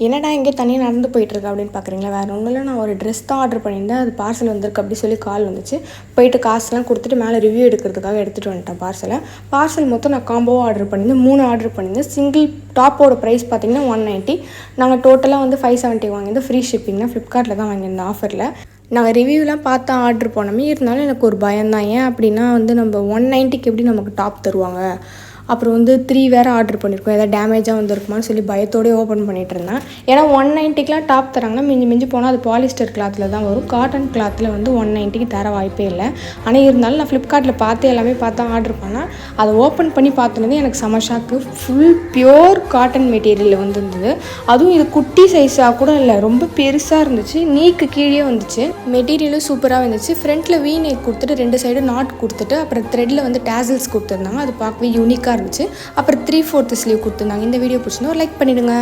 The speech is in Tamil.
என்னடா இங்கே தனியாக நடந்து போயிட்டுருக்கு அப்படின்னு பார்க்குறீங்களா? வேறு ஒன்றும் இல்லை, நான் ஒரு ட்ரெஸ் தான் ஆர்டர் பண்ணியிருந்தேன். அது பார்சல் வந்திருக்கு அப்படி சொல்லி கால் வந்துச்சு. போயிட்டு காசுலாம் கொடுத்துட்டு மேலே ரிவ்யூ எடுக்கிறதுக்காக எடுத்துகிட்டு வந்துட்டேன் பார்சல் மொத்தம் நான் காம்போவாக ஆர்டர் பண்ணியிருந்தேன். 3 ஆர்டர் பண்ணியிருந்தேன். சிங்கிள் டாப்போட ப்ரைஸ் பார்த்திங்கன்னா 190. நாங்கள் டோட்டலாக வந்து 570 வாங்கியிருந்தோம். ஃப்ரீ ஷிப்பிங் தான், ஃப்ளிப்கார்ட்டில் தான் வாங்கியிருந்தோம் ஆஃபரில். நாங்கள் ரிவ்யூலாம் பார்த்து ஆர்டர் போனோமே, இருந்தாலும் எனக்கு ஒரு பயம்தான். ஏன் அப்படின்னா வந்து நம்ம 190க்கு எப்படி நமக்கு டாப் தருவாங்க, அப்புறம் வந்து 3 வேறு ஆர்டர் பண்ணியிருக்கோம், எதாவது டேமேஜாக வந்துருக்குமான்னு சொல்லி பயத்தோடய ஓப்பன் பண்ணிகிட்டு இருந்தேன். ஏன்னா 190க்குலாம் டாப் தராங்கன்னா மிஞ்சி போனால் அது பாலிஸ்டர் கிளாத்தில் தான் வரும். காட்டன் கிளாத்தில் வந்து 190க்கு தர வாய்ப்பே இல்லை. ஆனால் இருந்தாலும் நான் ஃப்ளிப்கார்ட்டில் பார்த்து எல்லாமே பார்த்தா ஆர்டர் பண்ணேன். அதை ஓப்பன் பண்ணி பார்த்துனது எனக்கு செம shock. Full pure cotton material வந்துருந்தது. அதுவும் இது குட்டி சைஸாக கூட இல்லை, ரொம்ப பெருசாக இருந்துச்சு. நீக்கு கீழே வந்துச்சு. மெட்டீரியலும் சூப்பராக இருந்துச்சு. ஃப்ரண்ட்டில் வீ நெக் கொடுத்துட்டு 2 சைடும் நாட் கொடுத்துட்டு அப்புறம் த்ரெட்டில் வந்து டேசல்ஸ் கொடுத்துருந்தாங்க. அது பார்க்கவே யூனிக்காக இருந்துச்சு. அப்புறம் 3/4 ஸ்லீவ் கொடுத்துருந்தாங்க. இந்த வீடியோ பிடிச்சிருந்தா ஒரு லைக் பண்ணிவிடுங்க.